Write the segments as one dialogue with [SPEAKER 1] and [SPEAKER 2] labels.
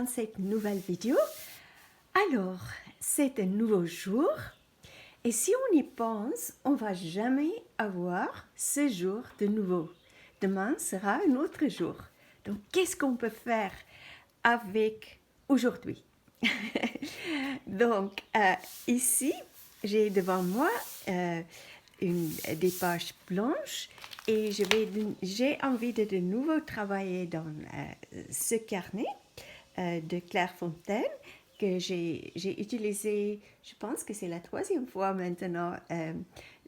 [SPEAKER 1] cette nouvelle vidéo. Alors, c'est un nouveau jour et si on y pense, on va jamais avoir ce jour de nouveau. Demain sera un autre jour. Donc, qu'est-ce qu'on peut faire avec aujourd'hui? Donc, ici, j'ai devant moi des pages blanches et j'ai envie de nouveau travailler dans ce carnet de Claire Fontaine que j'ai utilisé, je pense que c'est la troisième fois maintenant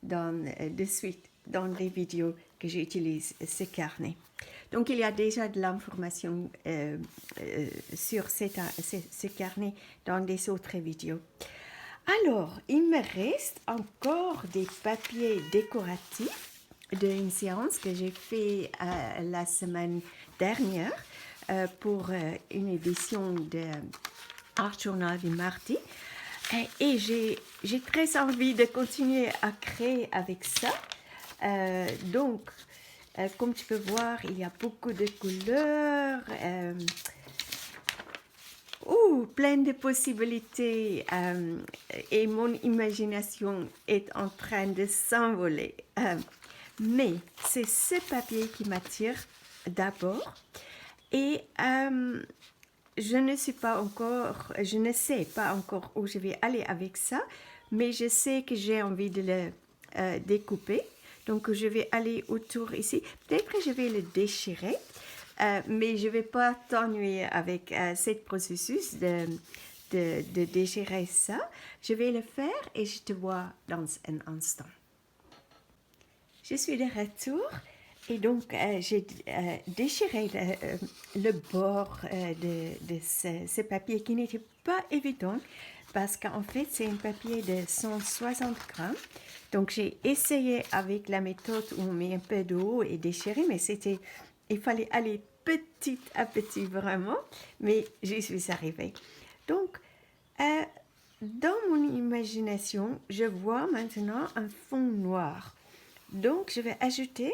[SPEAKER 1] de suite dans les vidéos que j'utilise ce carnet. Donc, il y a déjà de l'information sur ce carnet dans des autres vidéos. Alors, il me reste encore des papiers décoratifs d'une séance que j'ai fait la semaine dernière pour une édition de Art Journal du mardi. Et j'ai très envie de continuer à créer avec ça. Donc, comme tu peux voir, il y a beaucoup de couleurs, plein de possibilités et mon imagination est en train de s'envoler. Mais c'est ce papier qui m'attire d'abord et je ne sais pas encore où je vais aller avec ça, mais je sais que j'ai envie de le découper. Donc, je vais aller autour ici. Peut-être que je vais le déchirer, mais je ne vais pas t'ennuyer avec ce processus de déchirer ça. Je vais le faire et je te vois dans un instant. Je suis de retour et donc j'ai déchiré le bord de ce papier qui n'était pas évident parce qu'en fait c'est un papier de 160 grammes. Donc j'ai essayé avec la méthode où on met un peu d'eau et déchirer, mais il fallait aller petit à petit vraiment, mais j'y suis arrivée. Donc dans mon imagination, je vois maintenant un fond noir. Donc, je vais ajouter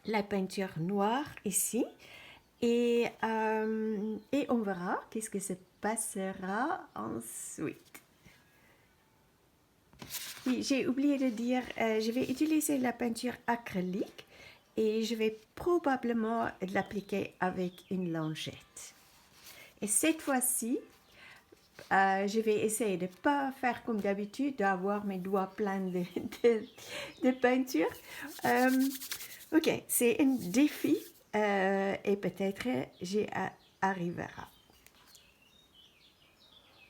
[SPEAKER 1] la peinture noire ici et on verra qu'est-ce que se passera ensuite. Oui, j'ai oublié de dire, je vais utiliser la peinture acrylique et je vais probablement l'appliquer avec une lingette. Et cette fois-ci, je vais essayer de ne pas faire comme d'habitude, d'avoir mes doigts pleins de peinture. Ok, c'est un défi et peut-être j'y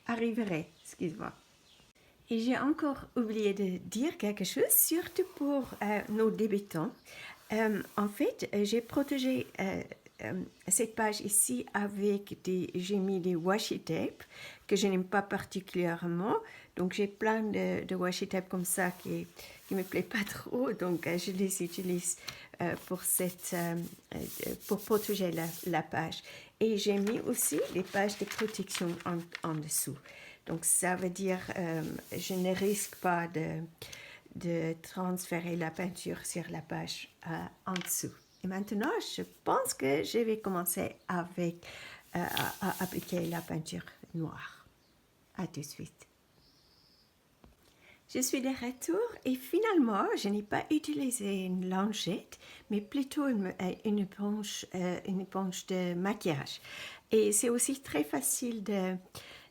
[SPEAKER 1] arriverai, excuse-moi. Et j'ai encore oublié de dire quelque chose, surtout pour nos débutants. En fait, j'ai protégé cette page ici avec j'ai mis des washi tape que je n'aime pas particulièrement. Donc, j'ai plein de washi tape comme ça qui me plaît pas trop. Donc, je les utilise pour protéger la page. Et j'ai mis aussi les pages de protection en dessous. Donc, ça veut dire je ne risque pas de transférer la peinture sur la page en dessous. Et maintenant, je pense que je vais commencer à appliquer la peinture noire. À tout de suite. Je suis de retour et finalement, je n'ai pas utilisé une lingette, mais plutôt une éponge de maquillage. Et c'est aussi très facile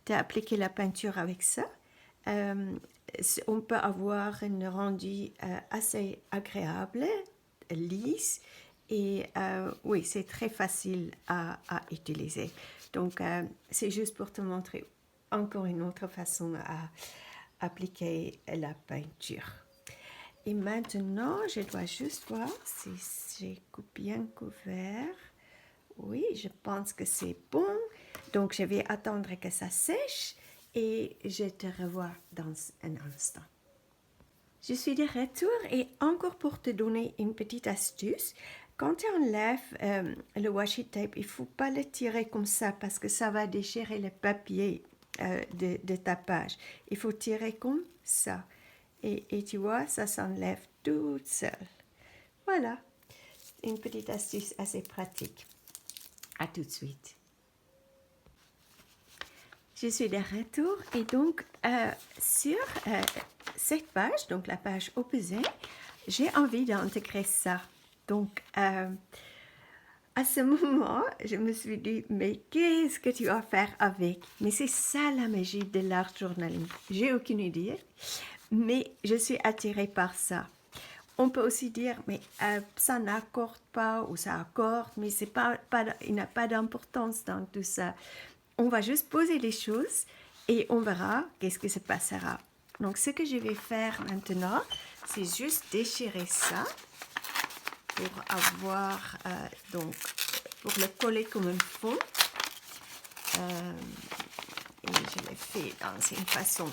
[SPEAKER 1] d'appliquer la peinture avec ça. On peut avoir un rendu assez agréable, lisse, et oui, c'est très facile à utiliser. Donc, c'est juste pour te montrer encore une autre façon à appliquer la peinture. Et maintenant, je dois juste voir si j'ai bien couvert. Oui, je pense que c'est bon. Donc, je vais attendre que ça sèche et je te revois dans un instant. Je suis de retour et encore pour te donner une petite astuce. Quand tu enlèves le washi tape, il ne faut pas le tirer comme ça parce que ça va déchirer le papier de ta page. Il faut tirer comme ça. Et tu vois, ça s'enlève toute seule. Voilà, une petite astuce assez pratique. À tout de suite. Je suis de retour et donc sur cette page, donc la page opposée, j'ai envie d'intégrer ça. Donc à ce moment, je me suis dit, mais qu'est-ce que tu vas faire avec? Mais c'est ça la magie de l'art journaling. J'ai aucune idée, mais je suis attirée par ça. On peut aussi dire, mais ça n'accorde pas ou ça accorde, mais il n'a pas d'importance dans tout ça. On va juste poser les choses et on verra qu'est-ce que se passera. Donc, ce que je vais faire maintenant, c'est juste déchirer ça pour avoir, donc, pour le coller comme un fond. Et je l'ai fait dans une façon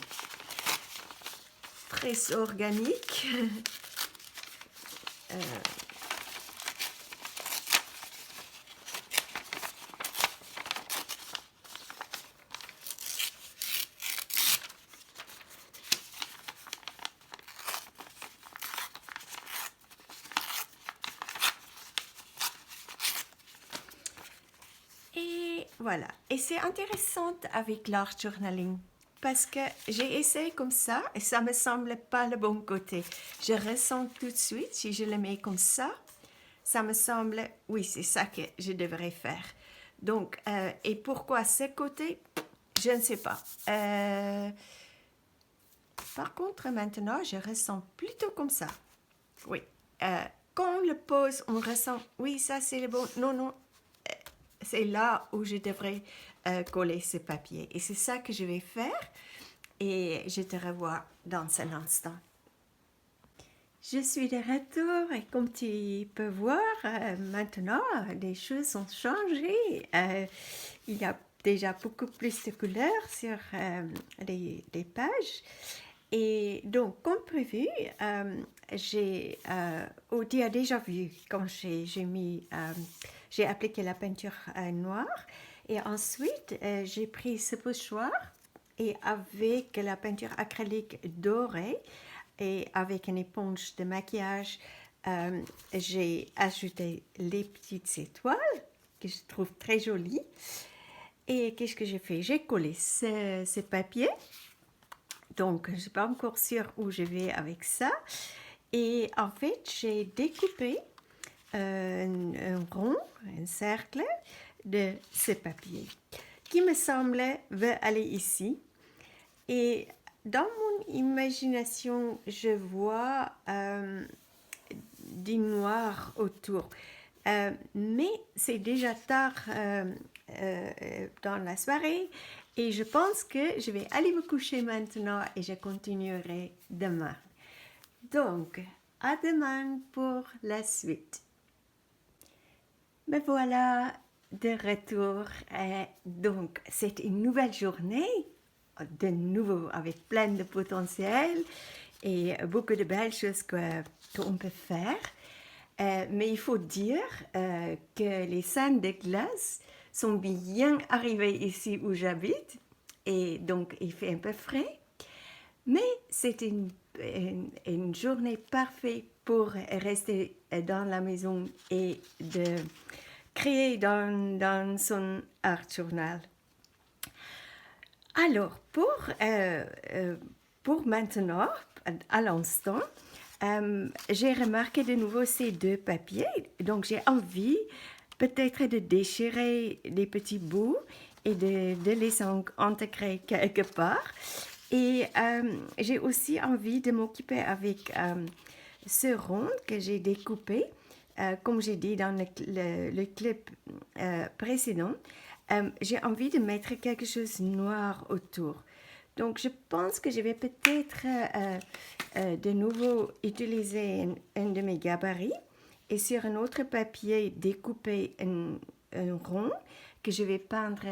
[SPEAKER 1] très organique. Et voilà. Et c'est intéressant avec l'art journaling parce que j'ai essayé comme ça et ça me semble pas le bon côté. Je ressens tout de suite, si je le mets comme ça me semble, oui, c'est ça que je devrais faire. Donc, et pourquoi ce côté, je ne sais pas. Par contre, maintenant, je ressens plutôt comme ça. Oui. Quand on le pose, on ressent, oui, ça c'est le bon. Non, non, c'est là où je devrais coller ce papier. Et c'est ça que je vais faire. Et je te revois dans un instant. Je suis de retour et comme tu peux voir, maintenant, les choses ont changé. Il y a déjà beaucoup plus de couleurs sur les pages. Et donc, comme prévu, tu as déjà vu quand j'ai appliqué la peinture noire. Et ensuite, j'ai pris ce pochoir et avec la peinture acrylique dorée et avec une éponge de maquillage, j'ai ajouté les petites étoiles que je trouve très jolies. Et qu'est-ce que j'ai fait? J'ai collé ce papier. Donc, je ne suis pas encore sûre où je vais avec ça. Et en fait, j'ai découpé un rond, un cercle de ce papier qui me semblait veut aller ici. Et dans mon imagination, je vois du noir autour. Mais c'est déjà tard dans la soirée et je pense que je vais aller me coucher maintenant et je continuerai demain. Donc, à demain pour la suite. Me voilà de retour. Donc, c'est une nouvelle journée, de nouveau avec plein de potentiel et beaucoup de belles choses qu'on peut faire. Mais il faut dire que les scènes de glace sont bien arrivées ici où j'habite et donc il fait un peu frais. Mais c'est une journée parfaite pour rester dans la maison et de créer dans son art journal. Alors, pour maintenant, à l'instant, j'ai remarqué de nouveau ces deux papiers. Donc, j'ai envie peut-être de déchirer les petits bouts et de les intégrer quelque part. Et j'ai aussi envie de m'occuper avec ce rond que j'ai découpé, comme j'ai dit dans le clip précédent. J'ai envie de mettre quelque chose de noir autour. Donc, je pense que je vais peut-être de nouveau utiliser un de mes gabarits et sur un autre papier découper un rond que je vais peindre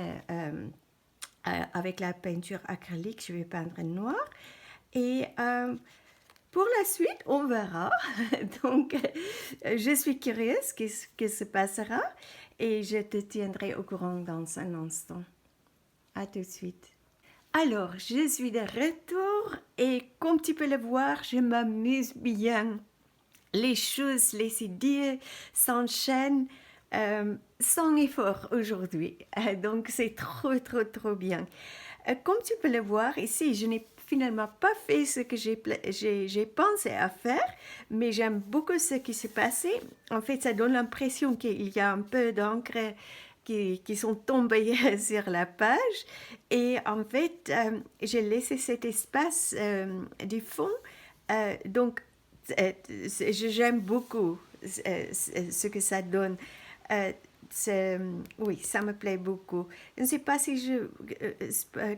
[SPEAKER 1] avec la peinture acrylique, je vais peindre noir. Et pour la suite, on verra. Donc, je suis curieuse qu'est-ce qui se passera et je te tiendrai au courant dans un instant. À tout de suite. Alors, je suis de retour et comme tu peux le voir, je m'amuse bien. Les choses, les idées s'enchaînent sans effort aujourd'hui. Donc, c'est trop bien. Comme tu peux le voir ici, je n'ai finalement pas fait ce que j'ai pensé à faire, mais j'aime beaucoup ce qui s'est passé. En fait, ça donne l'impression qu'il y a un peu d'encre qui sont tombées sur la page. Et en fait, j'ai laissé cet espace du fond. Donc, j'aime beaucoup ce que ça donne. Euh, oui, ça me plaît beaucoup. Je ne sais pas si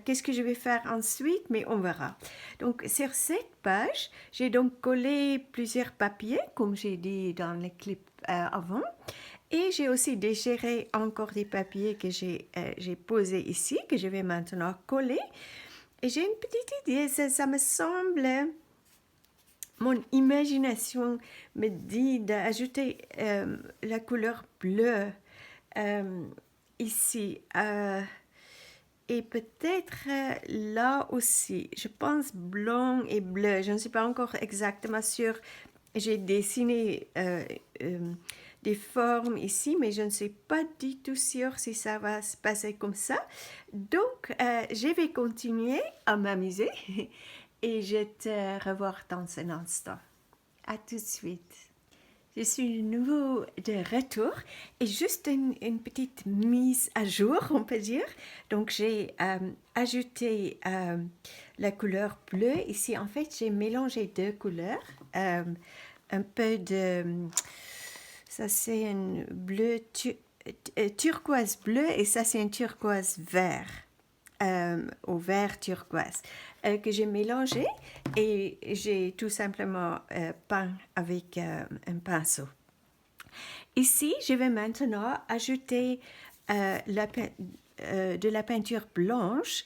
[SPEAKER 1] qu'est-ce que je vais faire ensuite, mais on verra. Donc, sur cette page, j'ai donc collé plusieurs papiers, comme j'ai dit dans le clip avant. Et j'ai aussi déchiré encore des papiers que j'ai posés ici, que je vais maintenant coller. Et j'ai une petite idée, ça me semble, mon imagination me dit d'ajouter la couleur bleue euh, ici. Et peut-être là aussi, je pense blanc et bleu. Je ne suis pas encore exactement sûre. J'ai dessiné des formes ici, mais je ne suis pas du tout sûre si ça va se passer comme ça. Donc, je vais continuer à m'amuser et je te revoir dans un instant. À tout de suite. Je suis de nouveau de retour et juste une petite mise à jour, on peut dire. Donc, j'ai ajouté la couleur bleue. Ici, en fait, j'ai mélangé deux couleurs. Un peu de... Ça, c'est un bleu turquoise bleu et ça, c'est un turquoise vert. Au vert turquoise que j'ai mélangé et j'ai tout simplement peint avec un pinceau. Ici, je vais maintenant ajouter de la peinture blanche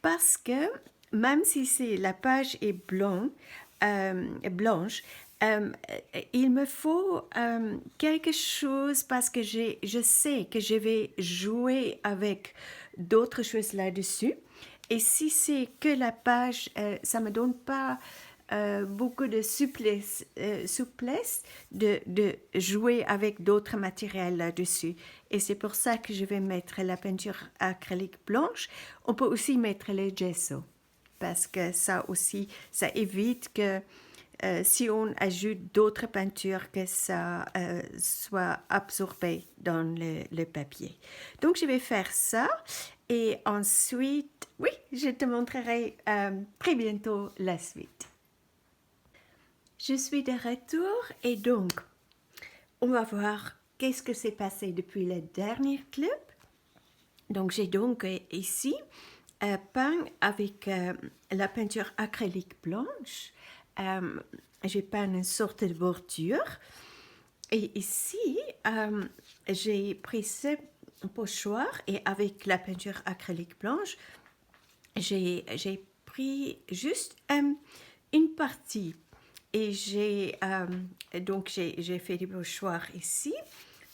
[SPEAKER 1] parce que même si la page est blanche, il me faut quelque chose parce que je sais que je vais jouer avec d'autres choses là-dessus. Et si c'est que la page, ça ne me donne pas beaucoup de souplesse de jouer avec d'autres matériels là-dessus. Et c'est pour ça que je vais mettre la peinture acrylique blanche. On peut aussi mettre le gesso parce que ça aussi, ça évite que si on ajoute d'autres peintures, que ça soit absorbé dans le papier. Donc, je vais faire ça et ensuite, oui, je te montrerai très bientôt la suite. Je suis de retour et donc, on va voir qu'est-ce que s'est passé depuis le dernier clip. Donc, j'ai donc ici peint avec la peinture acrylique blanche. J'ai peint une sorte de bordure. Et ici, j'ai pris ce pochoir et avec la peinture acrylique blanche, j'ai pris juste une partie. Et j'ai fait des pochoirs ici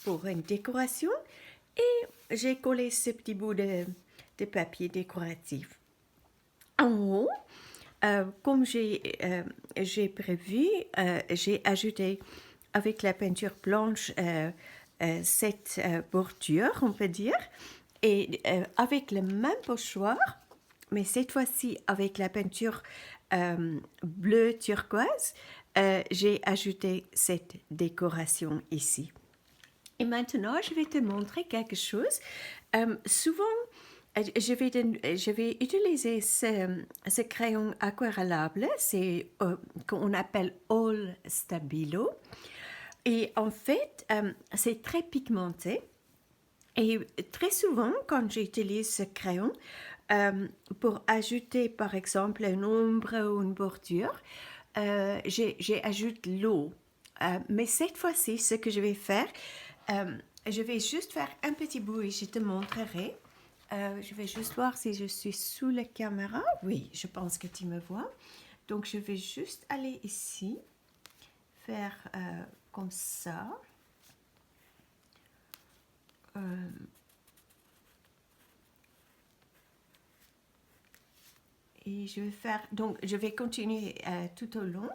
[SPEAKER 1] pour une décoration. Et j'ai collé ce petit bout de papier décoratif. En haut, comme j'ai prévu, j'ai ajouté avec la peinture blanche cette bordure, on peut dire, et avec le même pochoir, mais cette fois-ci avec la peinture bleu turquoise, j'ai ajouté cette décoration ici. Et maintenant, je vais te montrer quelque chose. Souvent, je vais utiliser ce crayon aquarellable, c'est qu'on appelle All Stabilo. Et en fait, c'est très pigmenté. Et très souvent, quand j'utilise ce crayon, pour ajouter par exemple une ombre ou une bordure, j'ajoute l'eau. Mais cette fois-ci, ce que je vais faire, je vais juste faire un petit bout et je te montrerai. Je vais juste voir si je suis sous la caméra. Oui, je pense que tu me vois. Donc, je vais juste aller ici, faire comme ça. Et je vais faire, donc je vais continuer tout au long.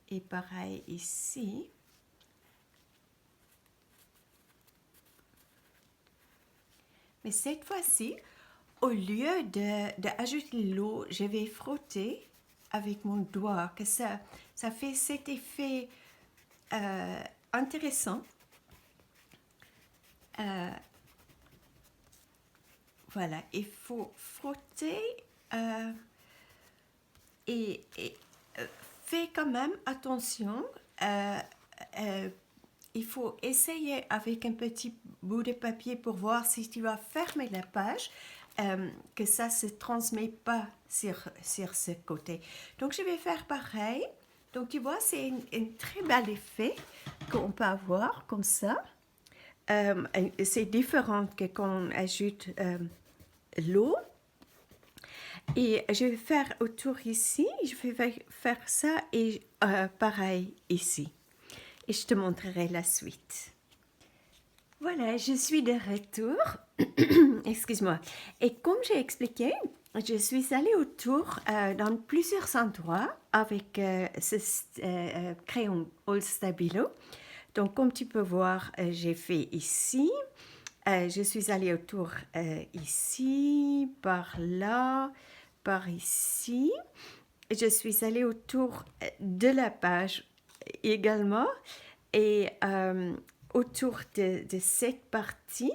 [SPEAKER 1] Et pareil ici. Mais cette fois-ci, au lieu d'ajouter l'eau, je vais frotter avec mon doigt, que ça fait cet effet intéressant. Voilà, il faut frotter et fais quand même attention. Il faut essayer avec un petit bout de papier pour voir si tu vas fermer la page, que ça ne se transmet pas sur ce côté. Donc, je vais faire pareil. Donc, tu vois, c'est un très bel effet qu'on peut avoir comme ça. C'est différent que quand on ajoute l'eau. Et je vais faire autour ici. Je vais faire ça et pareil ici. Et je te montrerai la suite. Voilà, je suis de retour. Excuse-moi. Et comme j'ai expliqué, je suis allée autour dans plusieurs endroits avec ce crayon Old Stabilo. Donc, comme tu peux voir, j'ai fait ici. Je suis allée autour ici, par là, par ici. Je suis allée autour de la page également et autour de cette partie,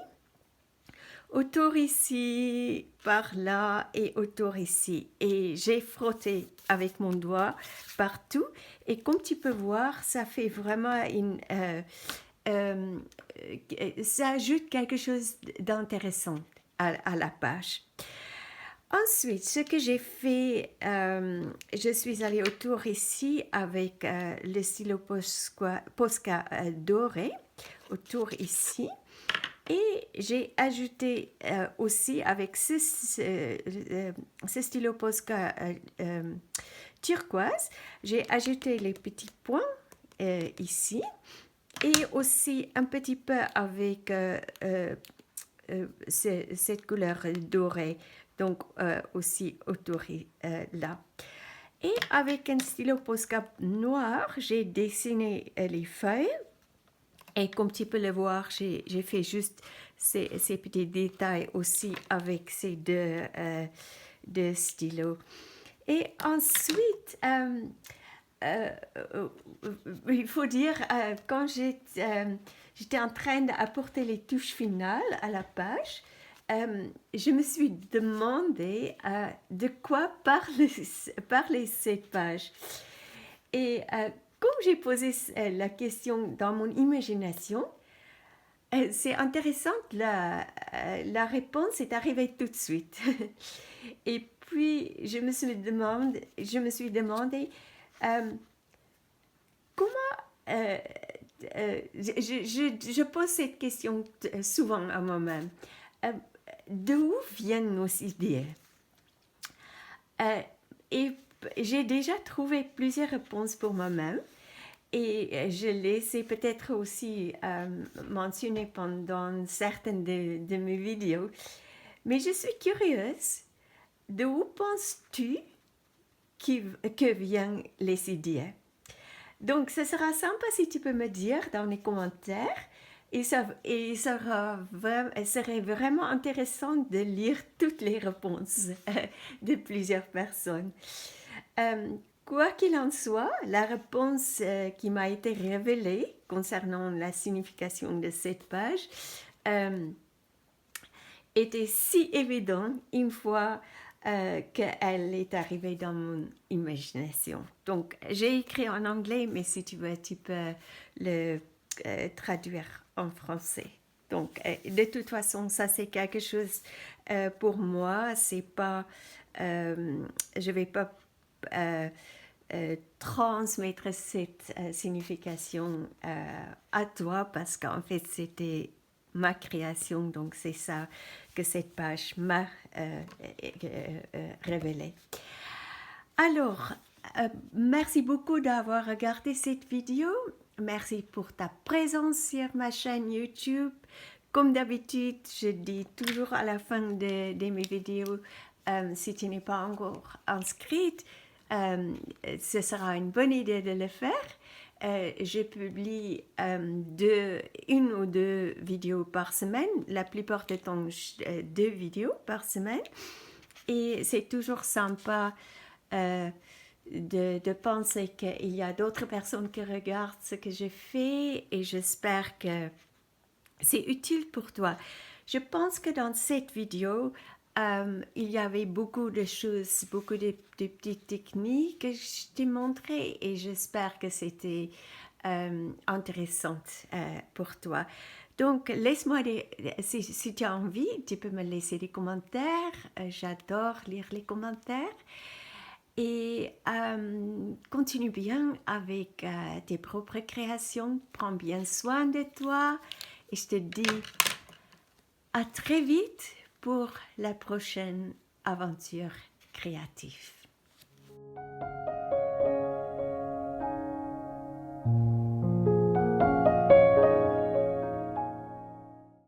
[SPEAKER 1] autour ici, par là et autour ici. Et j'ai frotté avec mon doigt partout. Et comme tu peux voir, ça fait vraiment ça ajoute quelque chose d'intéressant à la page. Ensuite, ce que j'ai fait, je suis allée autour ici avec le stylo Posca doré, autour ici. Et j'ai ajouté aussi avec ce stylo Posca turquoise, j'ai ajouté les petits points ici. Et aussi un petit peu avec cette couleur dorée, donc aussi autour là. Et avec un stylo Posca noir, j'ai dessiné les feuilles. Et comme tu peux le voir, j'ai fait juste ces petits détails aussi avec ces deux stylos. Et ensuite, il faut dire, quand j'étais en train d'apporter les touches finales à la page, je me suis demandé de quoi parler cette page. Et comme j'ai posé la question dans mon imagination, c'est intéressant, la réponse est arrivée tout de suite. Et puis, je me suis demandé comment... je pose cette question souvent à moi-même. D'où viennent nos idées? Et j'ai déjà trouvé plusieurs réponses pour moi-même. Et je les ai peut-être aussi mentionnées pendant certaines de mes vidéos. Mais je suis curieuse. D'où penses-tu que viennent les idées? Donc, ce sera sympa si tu peux me dire dans les commentaires. Et serait vraiment intéressant de lire toutes les réponses de plusieurs personnes. Quoi qu'il en soit, la réponse qui m'a été révélée concernant la signification de cette page était si évidente une fois qu'elle est arrivée dans mon imagination. Donc, j'ai écrit en anglais, mais si tu veux, tu peux le traduire en français. Donc, de toute façon, ça c'est quelque chose pour moi. C'est pas, je vais pas transmettre cette signification à toi parce qu'en fait c'était ma création, donc c'est ça que cette page m'a révélé. Alors, merci beaucoup d'avoir regardé cette vidéo. Merci pour ta présence sur ma chaîne YouTube. Comme d'habitude, je dis toujours à la fin de mes vidéos, si tu n'es pas encore inscrite, ce sera une bonne idée de le faire. je publie une ou deux vidéos par semaine, la plupart du temps 2 vidéos par semaine. Et c'est toujours sympa de penser qu'il y a d'autres personnes qui regardent ce que je fais et j'espère que c'est utile pour toi. Je pense que dans cette vidéo, il y avait beaucoup de choses, beaucoup de petites techniques que je t'ai montrées et j'espère que c'était intéressant pour toi. Donc, laisse-moi si tu as envie, tu peux me laisser des commentaires. J'adore lire les commentaires. Et continue bien avec tes propres créations. Prends bien soin de toi. Et je te dis à très vite pour la prochaine aventure créative.